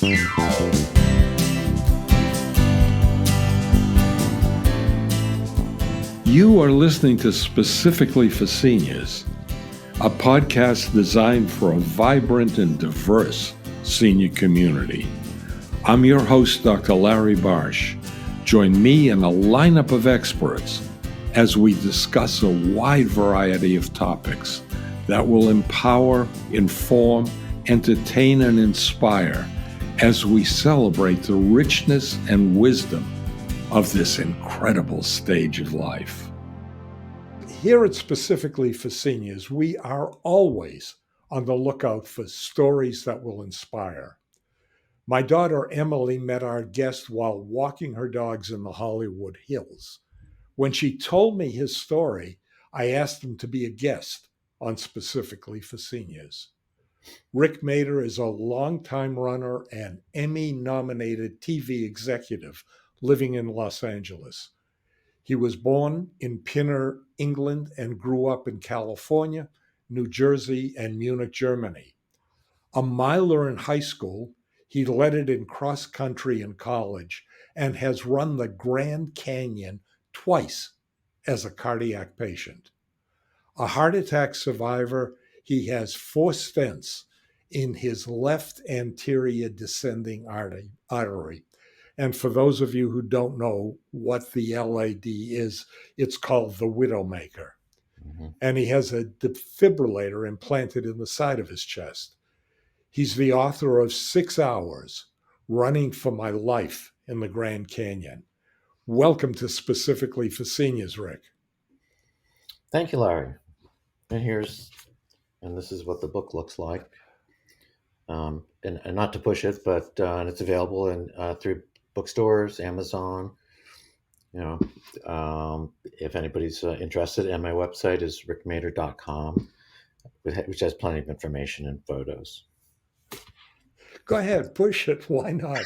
You are listening to Specifically for Seniors, a podcast designed for a vibrant and diverse senior community. I'm your host, Dr. Larry Barsh. Join me and a lineup of experts as we discuss a wide variety of topics that will empower, inform, entertain, and inspire as we celebrate the richness and wisdom of this incredible stage of life. Here at Specifically for Seniors, we are always on the lookout for stories that will inspire. My daughter Emily met our guest while walking her dogs in the Hollywood Hills. When she told me his story, I asked him to be a guest on Specifically for Seniors. Rick Mader is a longtime runner and Emmy-nominated TV executive living in Los Angeles. He was born in Pinner, England, and grew up in California, New Jersey, and Munich, Germany. A miler in high school, he led it in cross country in college and has run the Grand Canyon twice as a cardiac patient. A heart attack survivor, he has 4 stents in his left anterior descending artery. And for those of you who don't know what the LAD is, it's called the Widowmaker. Mm-hmm. And he has a defibrillator implanted in the side of his chest. He's the author of 6 Hours, Running for My Life in the Grand Canyon. Welcome to Specifically for Seniors, Rick. Thank you, Larry. And this is what the book looks like. And not to push it, but it's available in through bookstores, Amazon. If anybody's interested, and my website is rickmader.com, which has plenty of information and photos. Go ahead, push it. Why not?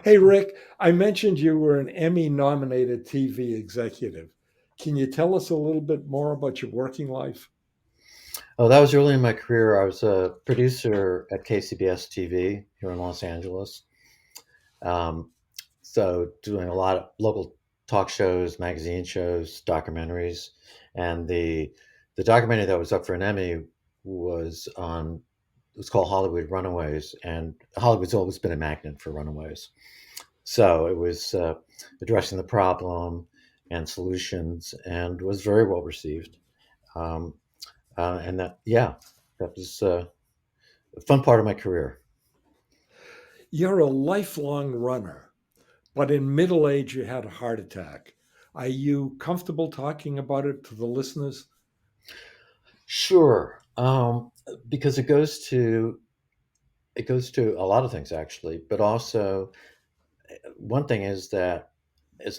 Hey, Rick, I mentioned you were an Emmy-nominated TV executive. Can you tell us a little bit more about your working life? Oh, that was early in my career. I was a producer at KCBS TV here in Los Angeles. So doing a lot of local talk shows, magazine shows, documentaries. And the documentary that was up for an Emmy was called Hollywood Runaways. And Hollywood's always been a magnet for runaways. So it was addressing the problem and solutions, and was very well received. And that was a fun part of my career. You're a lifelong runner, but in middle age, you had a heart attack. Are you comfortable talking about it to the listeners? Sure, because it goes to a lot of things, actually, but also one thing is that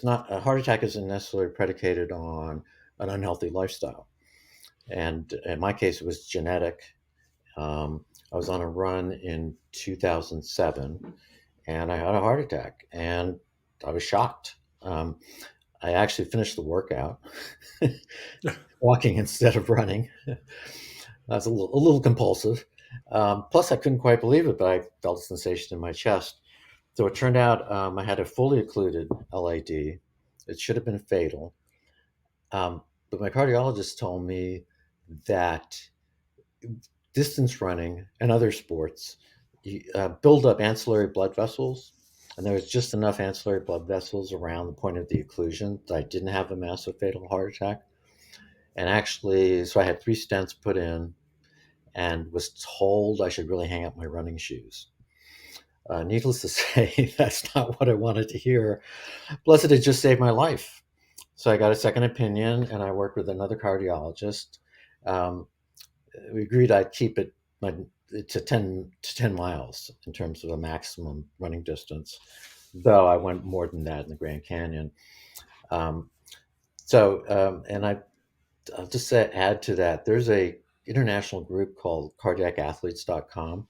a heart attack isn't necessarily predicated on an unhealthy lifestyle. And in my case, it was genetic. I was on a run in 2007 and I had a heart attack and I was shocked. I actually finished the workout walking instead of running. That's a little compulsive. Plus, I couldn't quite believe it, but I felt a sensation in my chest. So it turned out I had a fully occluded LAD. It should have been fatal. But my cardiologist told me that distance running and other sports build up ancillary blood vessels, and there was just enough ancillary blood vessels around the point of the occlusion that I didn't have a massive fatal heart attack. And actually, so I had 3 stents put in and was told I should really hang up my running shoes. Needless to say, that's not what I wanted to hear. Plus, it had just saved my life. So I got a second opinion, and I worked with another cardiologist. We agreed I'd keep it to 10 miles in terms of a maximum running distance, though I went more than that in the Grand Canyon. And I'll just add to that, there's a international group called cardiacathletes.com.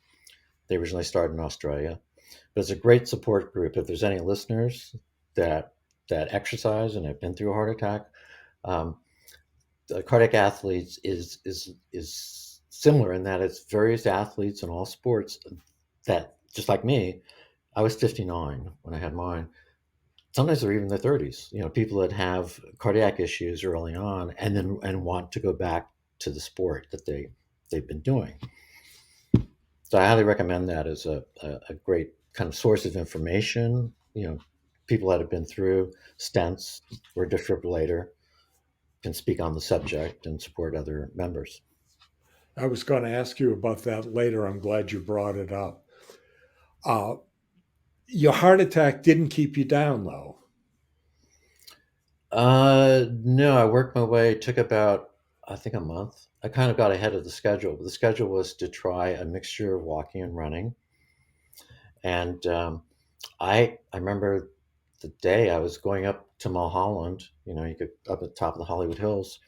They originally started in Australia, but it's a great support group. If there's any listeners that exercise and have been through a heart attack, Cardiac Athletes is similar in that it's various athletes in all sports that, just like me, I was 59 when I had mine. Sometimes they're even in their 30s. People that have cardiac issues early on and want to go back to the sport that they've been doing. So I highly recommend that as a great kind of source of information. People that have been through stents or defibrillator can speak on the subject and support other members. I was going to ask you about that later. I'm glad you brought it up. Uh, your heart attack didn't keep you down, though. No, I worked my way. It took about, I think, a month. I kind of got ahead of the schedule. The schedule was to try a mixture of walking and running. And I remember the day I was going up to Mulholland. You could up at the top of the Hollywood Hills,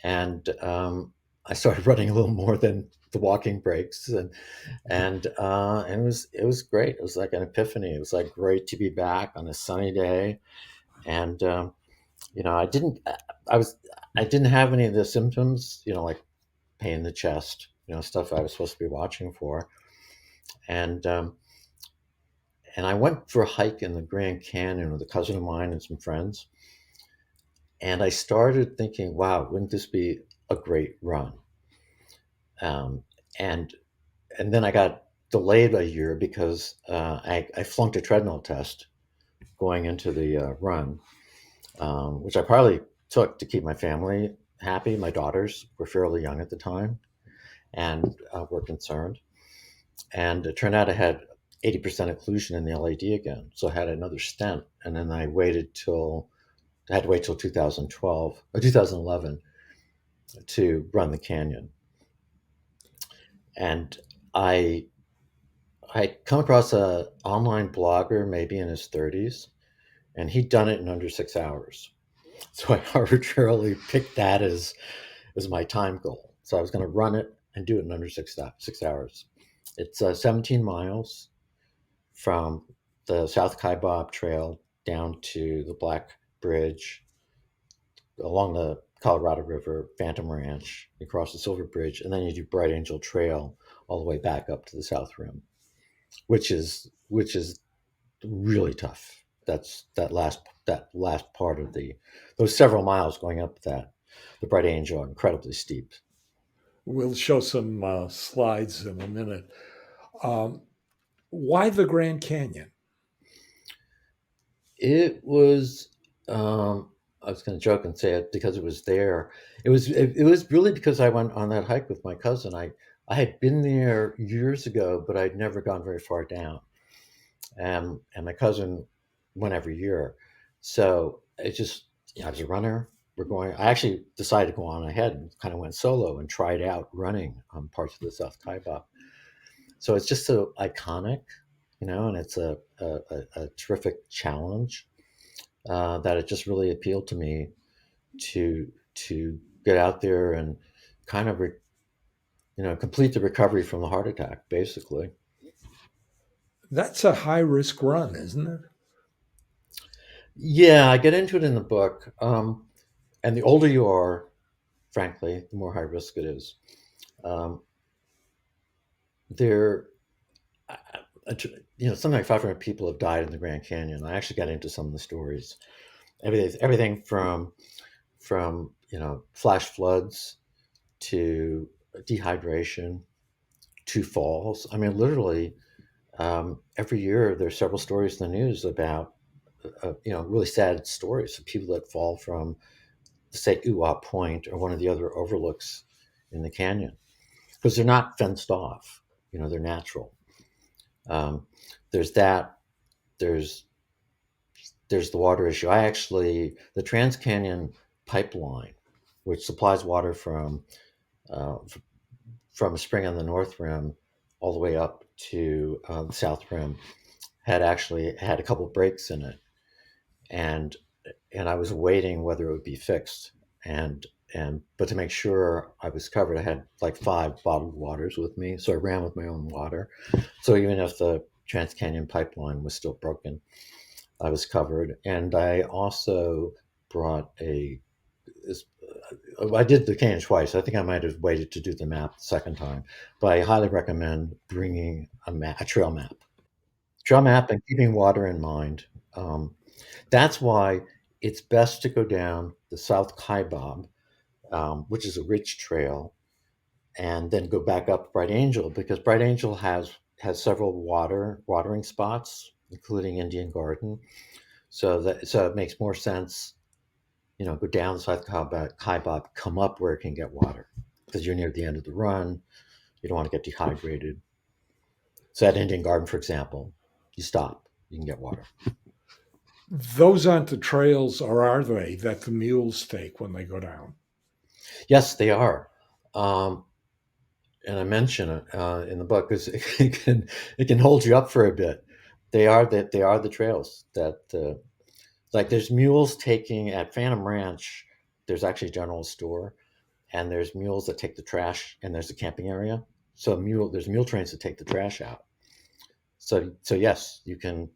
and I started running a little more than the walking breaks, and it was great. It was like an epiphany. It was like great to be back on a sunny day, and I didn't. I didn't have any of the symptoms. Like pain in the chest. Stuff I was supposed to be watching for, and and I went for a hike in the Grand Canyon with a cousin of mine and some friends. And I started thinking, wow, wouldn't this be a great run? Um, and and then I got delayed a year because I flunked a treadmill test going into the run, which I probably took to keep my family happy. My daughters were fairly young at the time and were concerned. And it turned out I had 80% occlusion in the LAD again. So I had another stent. And then I had to wait till 2012 or 2011 to run the canyon. And I come across a online blogger, maybe in his 30s, and he'd done it in under 6 hours. So I arbitrarily picked that as my time goal. So I was going to run it and do it in under 6 hours. It's 17 miles from the South Kaibab Trail down to the Black Bridge, along the Colorado River, Phantom Ranch, you cross the Silver Bridge, and then you do Bright Angel Trail all the way back up to the South Rim, which is really tough. That's that last part of those several miles going up the Bright Angel are incredibly steep. We'll show some slides in a minute. Um, why the Grand Canyon? It was. I was going to joke and say it because it was there. It was really because I went on that hike with my cousin. I had been there years ago, but I'd never gone very far down. And my cousin went every year. So it just, I was a runner. I actually decided to go on ahead and kind of went solo and tried out running on parts of the South Kaibab. So it's just so iconic, and it's a terrific challenge that it just really appealed to me to get out there and kind of, complete the recovery from the heart attack, basically. That's a high risk run, isn't it? Yeah, I get into it in the book. And the older you are, frankly, the more high risk it is. Um, there, I- something like 500 people have died in the Grand Canyon. I actually got into some of the stories. Everything from flash floods to dehydration to falls. I mean, literally, every year there's several stories in the news about really sad stories of people that fall from, say, Uwap Point or one of the other overlooks in the canyon because they're not fenced off. They're natural. Um, there's that. There's there's the water issue. The Trans Canyon pipeline, which supplies water uh, from a spring on the North Rim all the way up to the South Rim, had actually had a couple of breaks in it, and I was waiting whether it would be fixed. But to make sure I was covered, I had like 5 bottled waters with me, so I ran with my own water. So even if the Trans Canyon pipeline was still broken, I was covered. And I also brought I did the canyon twice. I think I might have waited to do the map the second time, but I highly recommend bringing a trail map, and keeping water in mind. Um, that's why it's best to go down the South Kaibab, which is a ridge trail, and then go back up Bright Angel, because Bright Angel has several watering spots, including Indian Garden. So it makes more sense, go down the South Kaibab, come up where it can get water, because you're near the end of the run. You don't want to get dehydrated. So at Indian Garden, for example, you stop, you can get water. Those aren't the trails, or are they, that the mules take when they go down? Yes, they are. Um, and I mention it in the book because it can hold you up for a bit. They are the trails that like there's mules taking at Phantom Ranch. There's actually a general store, and there's mules that take the trash, and there's a camping area. So there's mule trains that take the trash out. So yes, you can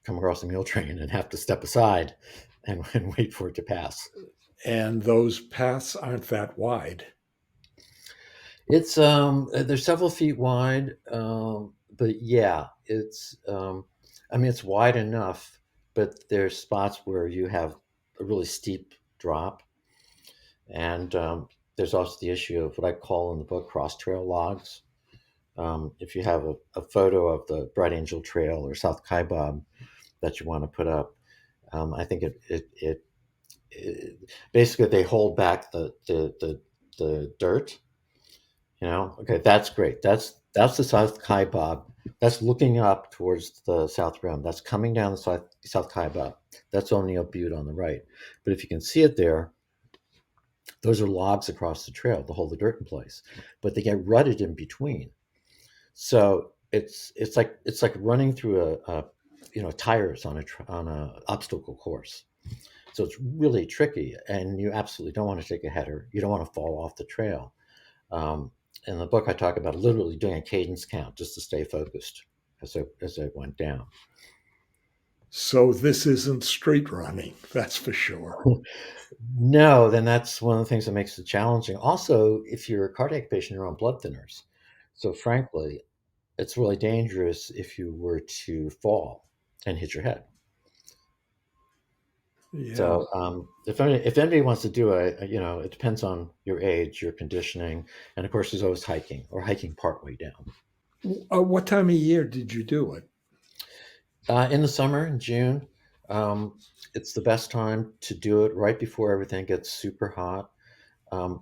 come across a mule train and have to step aside and wait for it to pass. And those paths aren't that wide. It's they're several feet wide, but yeah, I mean it's wide enough, but there's spots where you have a really steep drop, and there's also the issue of what I call in the book cross trail logs. If you have a photo of the Bright Angel Trail or South Kaibab that you want to put up, I think it basically they hold back the dirt. Okay, that's great. That's the South Kaibab. That's looking up towards the South Rim. That's coming down the South Kaibab. That's O'Neill Butte on the right. But if you can see it there, those are logs across the trail to hold the dirt in place. But they get rutted in between. So it's like running through tires on a obstacle course. So it's really tricky, and you absolutely don't want to take a header. You don't want to fall off the trail. Um, in the book, I talk about literally doing a cadence count just to stay focused as I went down. So this isn't street running, that's for sure. No, then that's one of the things that makes it challenging. Also, if you're a cardiac patient, you're on blood thinners. So, frankly, it's really dangerous if you were to fall and hit your head. Yeah. So, if anybody wants to do it, it depends on your age, your conditioning, and of course, there's always hiking or hiking partway down. What time of year did you do it? In the summer, in June, um, it's the best time to do it right before everything gets super hot. Um,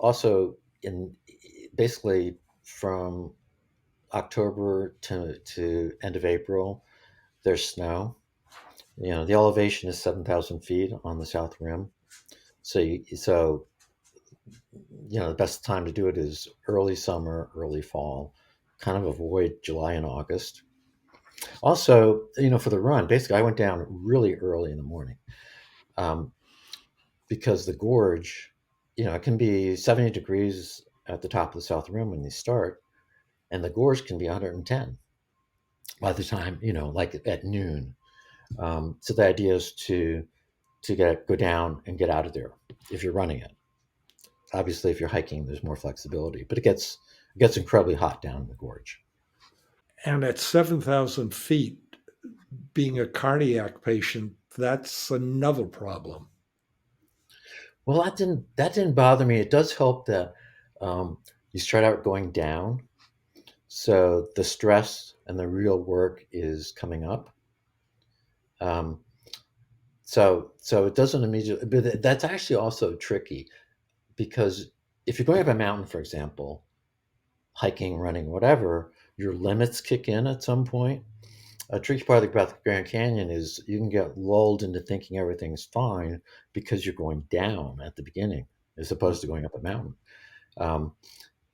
Also, in basically from October to end of April, there's snow. The elevation is 7,000 feet on the south rim. So the best time to do it is early summer, early fall. Kind of avoid July and August. Also, for the run, basically, I went down really early in the morning, um, because the gorge, it can be 70 degrees at the top of the south rim when you start, and the gorge can be 110 by the time, like at noon. So the idea is to go down and get out of there if you're running it. Obviously, if you're hiking, there's more flexibility, but it gets incredibly hot down in the gorge. And at 7,000 feet, being a cardiac patient, that's another problem. Well, that didn't bother me. It does help that you start out going down, so the stress and the real work is coming up. Um, so it doesn't immediately, but that's actually also tricky, because if you're going up a mountain, for example, hiking, running, whatever, your limits kick in at some point. A tricky part about the Grand Canyon is you can get lulled into thinking everything's fine because you're going down at the beginning as opposed to going up a mountain. Um,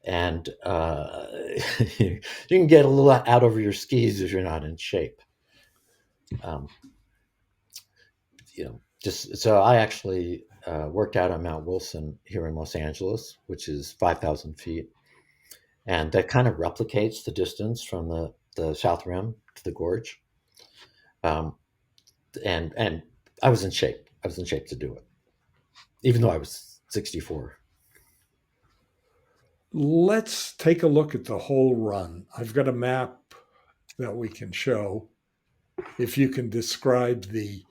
and you can get a little out over your skis if you're not in shape. Um, just so I actually worked out on Mount Wilson here in Los Angeles, which is 5,000 feet, and that kind of replicates the distance from the South Rim to the gorge. Um, and I was in shape. I was in shape to do it, even though I was 64. Let's take a look at the whole run. I've got a map that we can show. If you can describe the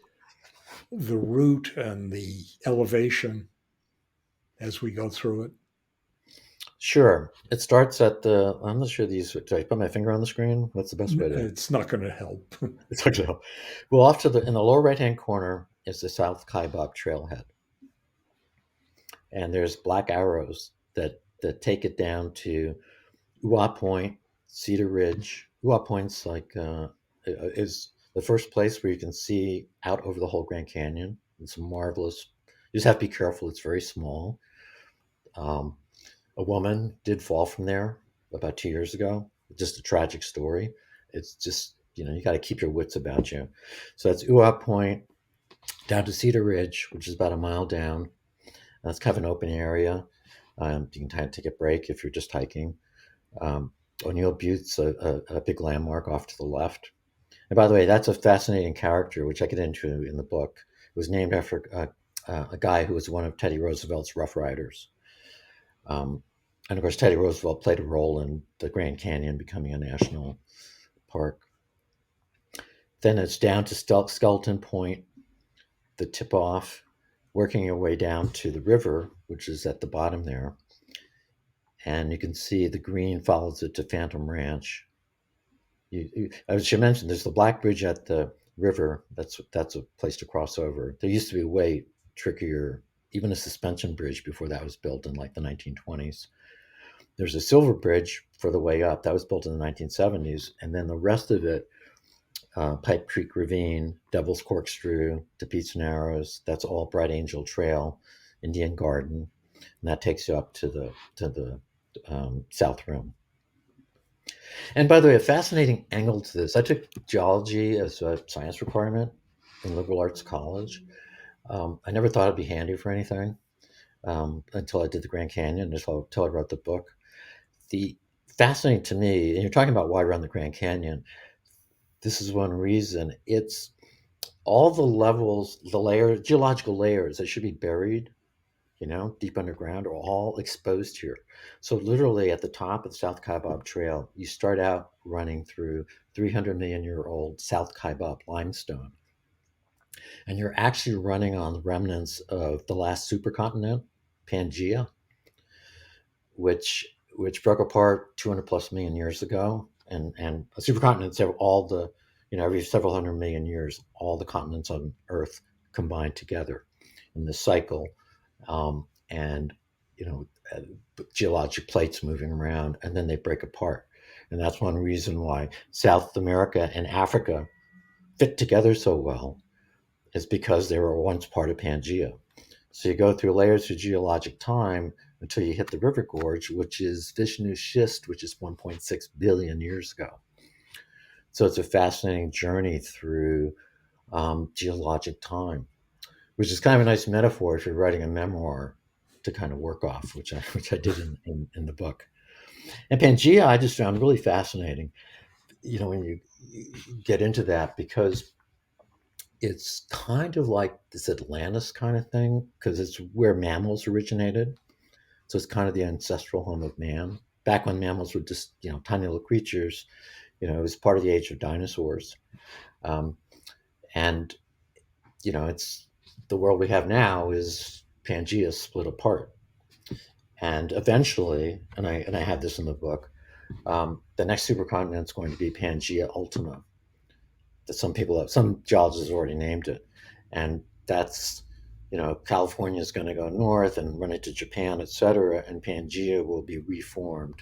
route and the elevation as we go through it. Sure. It starts at the, I'm not sure these, did I put my finger on the screen? What's the best way to, It's not going to help. it's hard to know. Well, off to the, in the lower right-hand corner is the South Kaibab trailhead. And there's black arrows that take it down to Uwa Point, Cedar Ridge. Uwa Point's like, is the first place where you can see out over the whole Grand Canyon. It's marvelous. You just have to be careful. It's very small. Um, a woman did fall from there about 2 years ago. Just a tragic story. It's just, you got to keep your wits about you. So that's Uwa Point down to Cedar Ridge, which is about a mile down. That's kind of an open area. You can take a break if you're just hiking. O'Neill Butte's a big landmark off to the left. And by the way, that's a fascinating character, which I get into in the book. It was named after a guy who was one of Teddy Roosevelt's Rough Riders. And of course, Teddy Roosevelt played a role in the Grand Canyon becoming a national park. Then it's down to Skeleton Point, the tip off, working your way down to the river, which is at the bottom there. And you can see the green follows it to Phantom Ranch. As you mentioned, there's the Black Bridge at the river. That's a place to cross over. There used to be a way trickier, even a suspension bridge before that was built in like the 1920s. There's a Silver Bridge for the way up. That was built in the 1970s. And then the rest of it, Pipe Creek Ravine, Devil's Corkscrew, DePete's Narrows, that's all Bright Angel Trail, Indian Garden. And that takes you up to the South Rim. And by the way, a fascinating angle to this. I took geology as a science requirement in liberal arts college. I never thought it'd be handy for anything until I did the Grand Canyon, until I wrote the book. The fascinating to me, and you're talking about why run the Grand Canyon, this is one reason. It's all the levels, the layers, geological layers that should be buried, deep underground, are all exposed here. So literally at the top of the South Kaibab Trail, you start out running through 300 million year old South Kaibab limestone. And you're actually running on the remnants of the last supercontinent, Pangaea, which broke apart 200 plus million years ago. And a supercontinent, all the, every several hundred million years, all the continents on Earth combine together in this cycle. And geologic plates moving around, and then they break apart. And that's one reason why South America and Africa fit together so well, is because they were once part of Pangaea. So you go through layers of geologic time until you hit the river gorge, which is Vishnu schist, which is 1.6 billion years ago. So it's a fascinating journey through geologic time, which is kind of a nice metaphor if you're writing a memoir to kind of work off, which I did in the book. And Pangaea, I just found really fascinating, when you get into that, because it's kind of like this Atlantis kind of thing, because it's where mammals originated. So it's kind of the ancestral home of man. Back when mammals were just, tiny little creatures, it was part of the age of dinosaurs. And, it's the world we have now is Pangaea split apart. And eventually, and I have this in the book, the next supercontinent is going to be Pangaea Ultima. That some geologists have already named it. And that's, California is going to go north and run into Japan, et cetera, and Pangaea will be reformed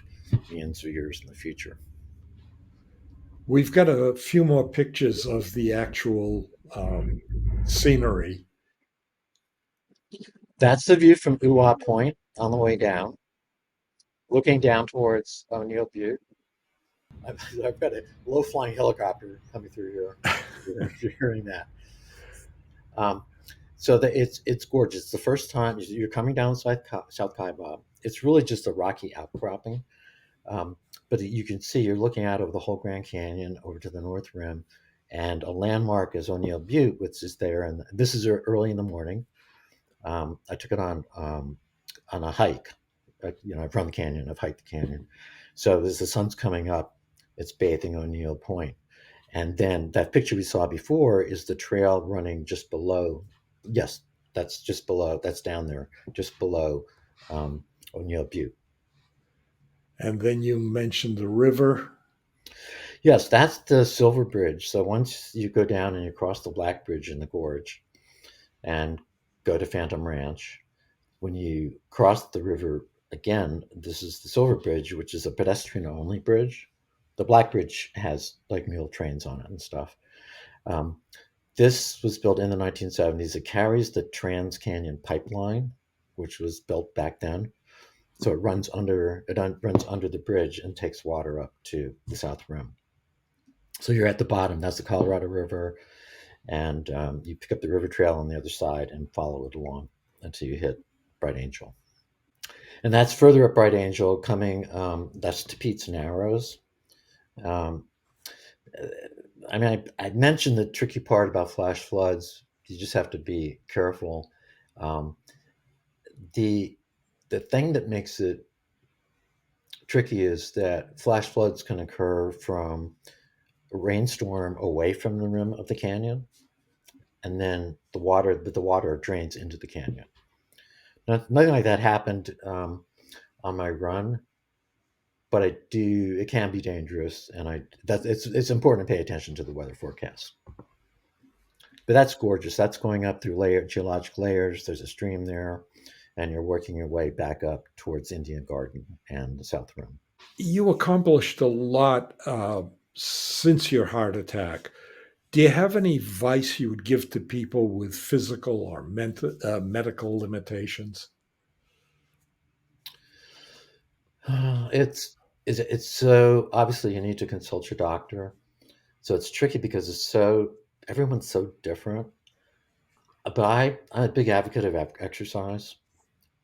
millions of years in the future. We've got a few more pictures of the actual scenery. That's the view from Uwa Point on the way down, looking down towards O'Neill Butte. I've got a low-flying helicopter coming through here. You're hearing that. So it's gorgeous. It's the first time you're coming down South Kaibab. It's really just a rocky outcropping. But you can see you're looking out over the whole Grand Canyon over to the North Rim, and a landmark is O'Neill Butte, which is there. And this is early in the morning. I took it on on a hike. I've run the canyon, I've hiked the canyon. So as the sun's coming up, it's bathing O'Neill Point. And then that picture we saw before is the trail running just below. Yes, that's just below. That's down there, just below um, O'Neill Butte. And then you mentioned the river. Yes, that's the Silver Bridge. So once you go down and you cross the Black Bridge in the gorge and go to Phantom Ranch, when you cross the river again, this is the Silver Bridge, which is a pedestrian only bridge. The Black Bridge has like mule trains on it and stuff. Um, this was built in the 1970s. It carries the Trans Canyon Pipeline, which was built back then. So runs under the bridge and takes water up to the South Rim. So you're at the bottom. That's the Colorado River, and you pick up the river trail on the other side and follow it along until you hit Bright Angel. And that's further up Bright Angel, coming. That's to Pete's Narrows. Um, I mentioned the tricky part about flash floods. You just have to be careful. Um, the the thing that makes it tricky is that flash floods can occur from a rainstorm away from the rim of the canyon, and then the water drains into the canyon. Nothing like that happened on my run, but it can be dangerous, and it's important to pay attention to the weather forecast. But that's gorgeous. That's going up through geologic layers. There's a stream there, and you're working your way back up towards Indian Garden and the South Rim. You accomplished a lot since your heart attack. Do you have any advice you would give to people with physical or medical limitations? It's so obviously you need to consult your doctor. So it's tricky because everyone's so different. But I'm a big advocate of exercise.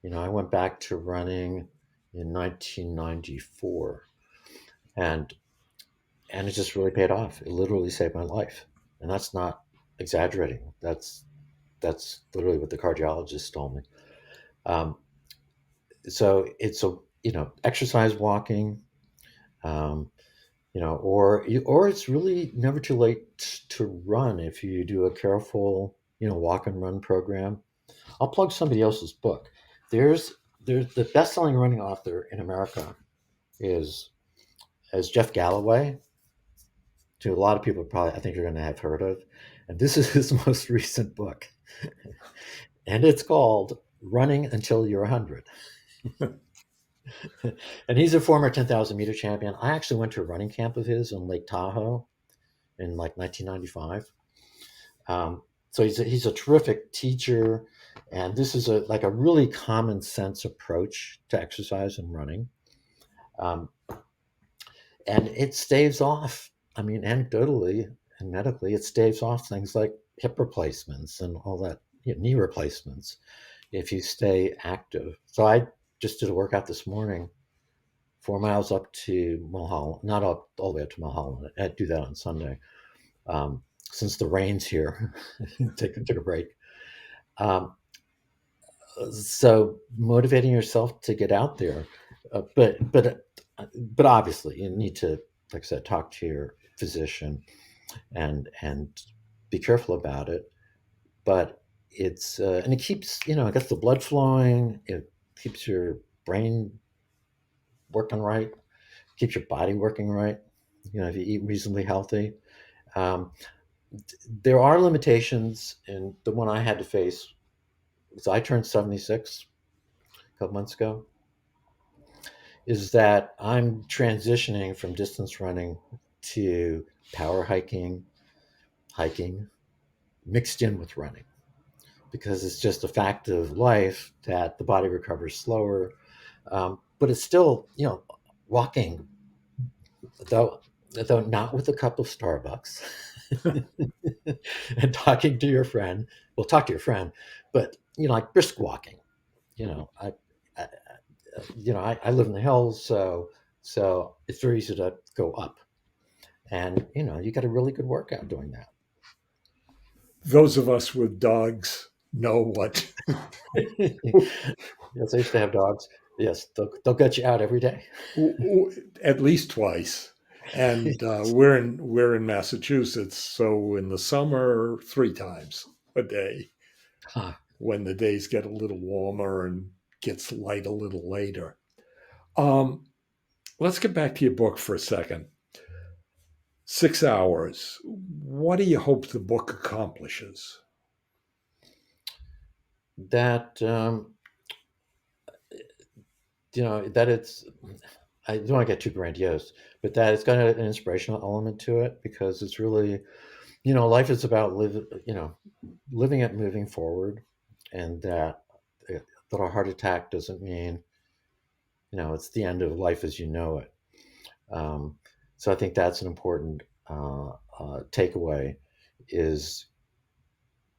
I went back to running in 1994, and it just really paid off. It literally saved my life, and that's not exaggerating. That's literally what the cardiologist told me. Um, so it's exercise, walking, um, or it's really never too late to run if you do a careful walk and run program. I'll plug somebody else's book. There's there's the best-selling running author in America is Jeff Galloway, who a lot of people probably I think you're going to have heard of, and this is his most recent book, and it's called Running Until You're 100. And he's a former 10,000-meter champion. I actually went to a running camp of his in Lake Tahoe in like 1995. So he's a terrific teacher, and this is a really common sense approach to exercise and running. Um, and it staves off, I mean, anecdotally and medically, it staves off things like hip replacements and all that, knee replacements, if you stay active. So I just did a workout this morning, 4 miles up to Mulholland, not up all the way up to Mulholland. I do that on Sunday. Since the rain's here, took a break. Um, so motivating yourself to get out there, but obviously you need to, like I said, talk to your physician and be careful about it. But it's and it keeps it gets the blood flowing. It keeps your brain working right, keeps your body working right. If you eat reasonably healthy. Um, there are limitations, and the one I had to face was I turned 76 a couple months ago. Is that I'm transitioning from distance running to power hiking mixed in with running, because it's just a fact of life that the body recovers slower. But it's still, walking, though not with a cup of Starbucks, and talking to your friend. Well, talk to your friend, but like brisk walking. I I live in the hills, so it's very easy to go up, and you get a really good workout doing that. Those of us with dogs know Yes, I used to have dogs. Yes, they'll get you out every day. At least twice. And we're in Massachusetts, so in the summer, 3 times a day Huh. when the days get a little warmer and gets light a little later. Um, let's get back to your book for a second. 6 hours. What do you hope the book accomplishes? That that it's I don't want to get too grandiose, but that it's got an inspirational element to it because it's really, life is about living it, moving forward, and that a heart attack doesn't mean it's the end of life as you know it. Um, so I think that's an important takeaway is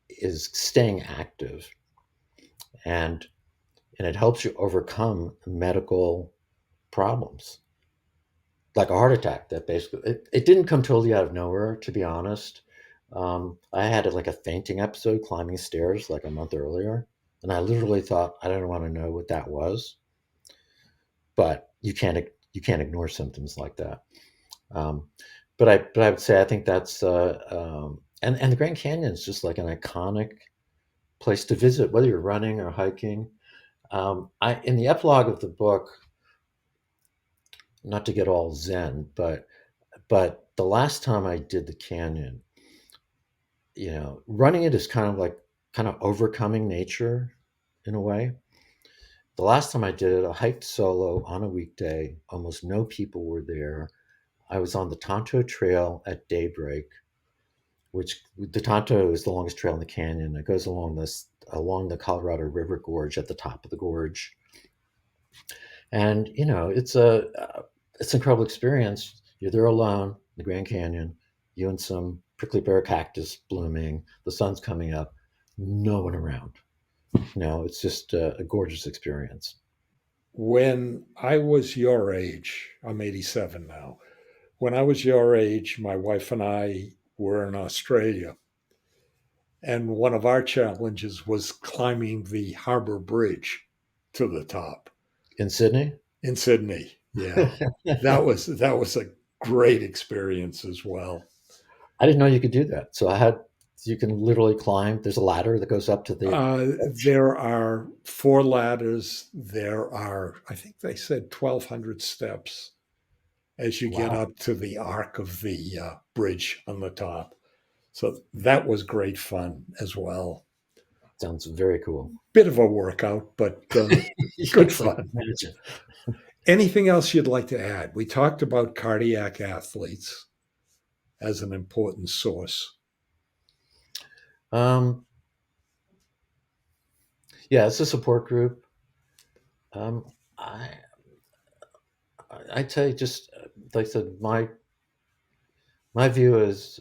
is staying active, and it helps you overcome medical problems like a heart attack. That basically it didn't come totally out of nowhere, to be honest. I had like a fainting episode climbing stairs like a month earlier, and I literally thought I don't want to know what that was, but you can't ignore symptoms like that. Um, but I would say I think that's and the Grand Canyon is just like an iconic place to visit, whether you're running or hiking. I in the epilogue of the book, not to get all zen, but the last time I did the canyon, running it is kind of overcoming nature in a way. The last time I did it, I hiked solo on a weekday. Almost no people were there. I was on the Tonto Trail at daybreak, which the Tonto is the longest trail in the canyon. It goes along the Colorado River Gorge at the top of the gorge, and it's an incredible experience. You're there alone in the Grand Canyon, you and some prickly pear cactus blooming, the sun's coming up, no one around. It's just a gorgeous experience. When I was your age, I'm 87 now. When I was your age, my wife and I were in Australia, and one of our challenges was climbing the Harbour Bridge to the top In Sydney? in Sydney. Yeah, that was a great experience as well. I didn't know you could do that. You can literally climb. There's a ladder that goes up to the edge. There are 4 ladders. There are, I think they said, 1,200 steps as you get Wow, up to the arc of the bridge on the top. So that was great fun as well. sounds very cool. Bit of a workout, but good Yes, I can fun. imagine. Anything else you'd like to add? We talked about cardiac athletes as an important source. Um, yeah, it's a support group. Um, I I'd say just like I said, my view is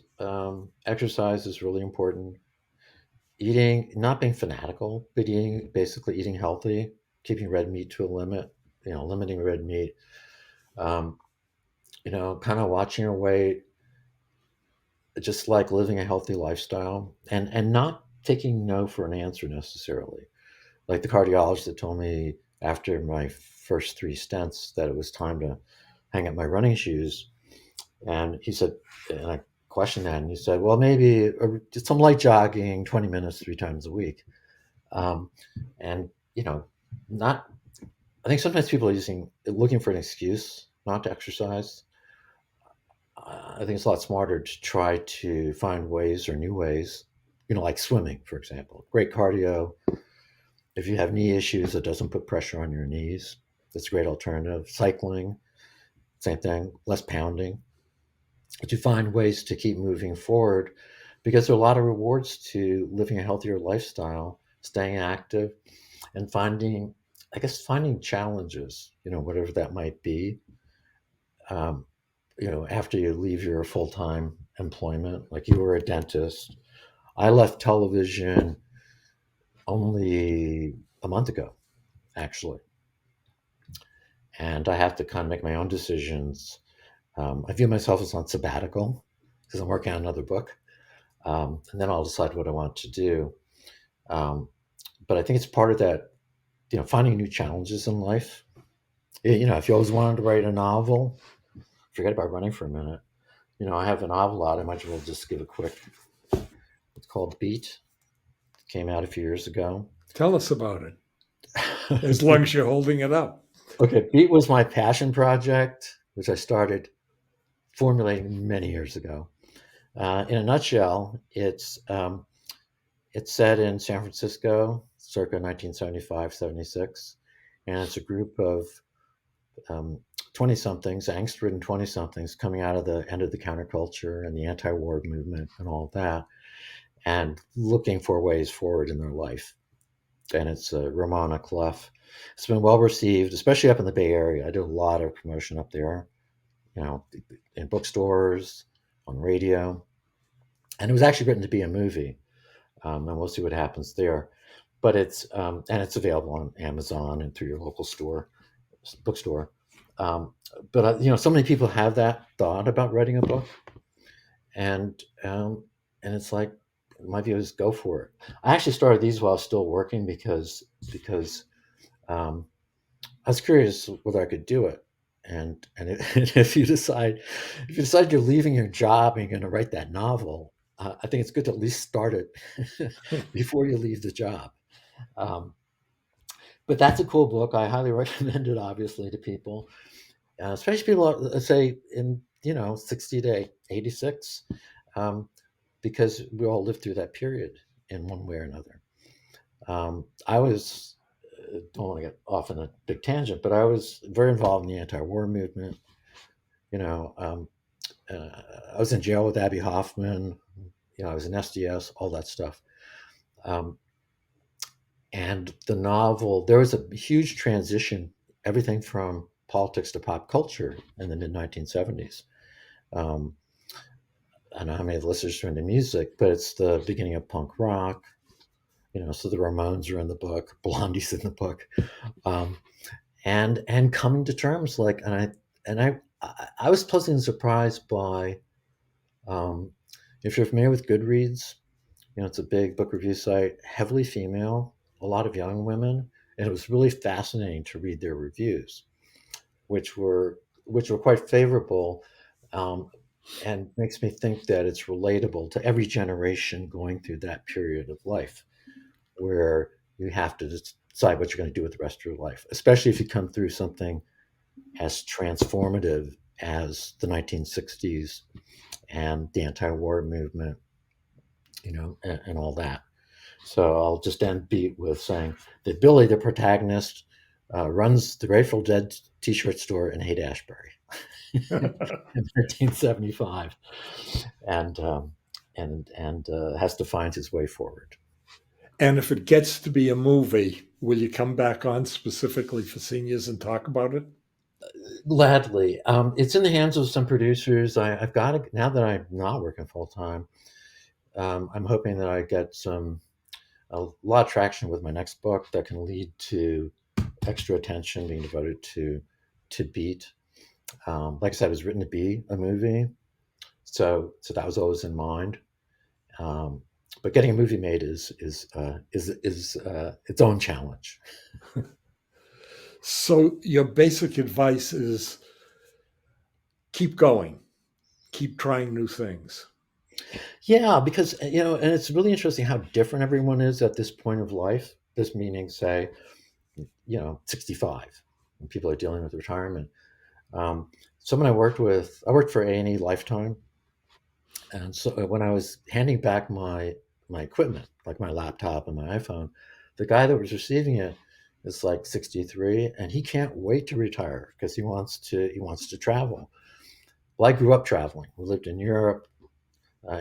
exercise is really important. Eating, not being fanatical, but basically eating healthy, keeping red meat to a limit. Limiting red meat. Um, kind of watching your weight, just like living a healthy lifestyle, and not taking no for an answer necessarily. Like the cardiologist that told me after my first 3 stents that it was time to hang up my running shoes. And he said, and I questioned that, and he said, well, maybe just some light jogging, 20 minutes 3 times a week. Um, and, not, I think sometimes people are looking for an excuse not to exercise. I think it's a lot smarter to try to find ways or new ways, like swimming, for example. Great cardio. If you have knee issues, it doesn't put pressure on your knees. It's a great alternative. Cycling, same thing, less pounding. To find ways to keep moving forward because there are a lot of rewards to living a healthier lifestyle, staying active, and finding challenges, whatever that might be. Um, After you leave your full time employment, like you were a dentist, I left television only a month ago, actually. And I have to kind of make my own decisions. I view myself as on sabbatical because I'm working on another book. And then I'll decide what I want to do. Um, but I think it's part of that. finding new challenges in life. If you always wanted to write a novel, forget about running for a minute. I have a novel out. I might as well just give a quick. It's called Beat. It came out a few years ago. Tell us about it, as long as you're holding it up. Okay, Beat was my passion project, which I started formulating many years ago. In a nutshell, it's set in San Francisco, circa 1975-76, and it's a group of 20-somethings, angst-ridden 20-somethings coming out of the end of the counterculture and the anti-war movement and all of that, and looking for ways forward in their life. And it's Ramona Clough. It's been well received, especially up in the Bay Area. I do a lot of promotion up there, in bookstores, on radio. And it was actually written to be a movie, and we'll see what happens there. But it's available on Amazon and through your local bookstore. But so many people have that thought about writing a book, and it's like, my view is go for it. I actually started these while I was still working because I was curious whether I could do it. And if you decide you're leaving your job and you're going to write that novel, I think it's good to at least start it before you leave the job. But that's a cool book. I highly recommend it, obviously, to people, especially people, say, in 60 to 86, because we all lived through that period in one way or another. I was, don't want to get off on a big tangent, but I was very involved in the anti-war movement. I was in jail with Abby Hoffman. I was in SDS, all that stuff. And the novel, there was a huge transition, everything from politics to pop culture in the mid 1970s. I don't know how many of the listeners are into music, but it's the beginning of punk rock. So the Ramones are in the book, Blondie's in the book, and coming to terms, I was pleasantly surprised by, if you're familiar with Goodreads, it's a big book review site, heavily female, a lot of young women, and it was really fascinating to read their reviews, which were quite favorable, and makes me think that it's relatable to every generation going through that period of life, where you have to decide what you're going to do with the rest of your life, especially if you come through something as transformative as the 1960s and the anti-war movement, and all that. So I'll just end Beat with saying that Billy, the protagonist, runs the Grateful Dead T-shirt store in Haight-Ashbury in 1975, and has to find his way forward. And if it gets to be a movie, will you come back on specifically for seniors and talk about it? Gladly. It's in the hands of some producers. I've got it now that I'm not working full time. I'm hoping that I get a lot of traction with my next book that can lead to extra attention being devoted to Beat. Like I said, it was written to be a movie, so that was always in mind. But getting a movie made is its own challenge. So your basic advice is keep going, keep trying new things. Yeah, because and it's really interesting how different everyone is at this point of life. This meaning, say, 65, when people are dealing with retirement. Someone I worked for A&E Lifetime, and so when I was handing back my equipment, like my laptop and my iPhone, the guy that was receiving it is like 63, and he can't wait to retire because he wants to travel. Well, I grew up traveling. We lived in Europe.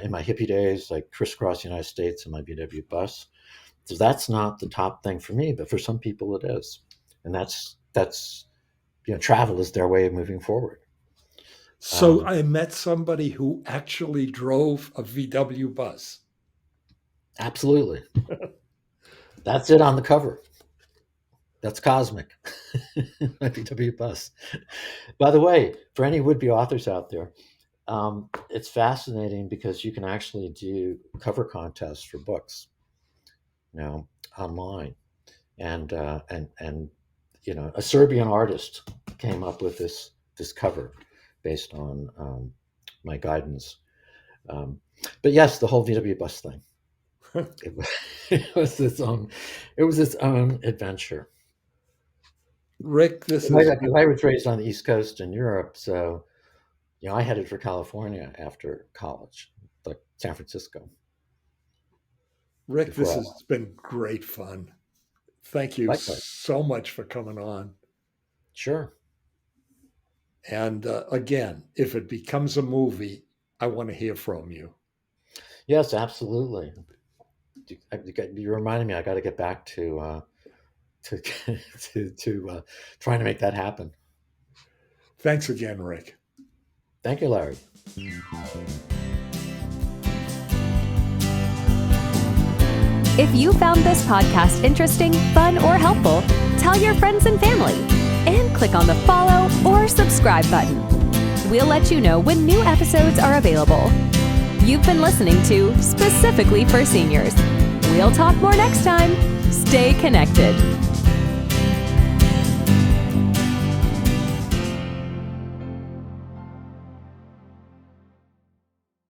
In my hippie days, like crisscross the United States in my VW bus. So that's not the top thing for me, but for some people it is, and that's travel is their way of moving forward. So I met somebody who actually drove a VW bus. Absolutely, that's it on the cover. That's cosmic. My VW bus. By the way, for any would-be authors out there, it's fascinating because you can actually do cover contests for books now online, and a Serbian artist came up with this cover based on my guidance. But yes, the whole VW bus thing. It was its own adventure. Rick, I was raised on the East Coast in Europe, so I headed for California after college, like San Francisco. Rick, this has been great fun. Thank you Likewise. so much for coming on. Sure. And again, if it becomes a movie, I want to hear from you. Yes, absolutely. You reminded me. I got to get back to trying to make that happen. Thanks again, Rick. Thank you, Larry. If you found this podcast interesting, fun, or helpful, tell your friends and family, and click on the follow or subscribe button. We'll let you know when new episodes are available. You've been listening to Specifically for Seniors. We'll talk more next time. Stay connected.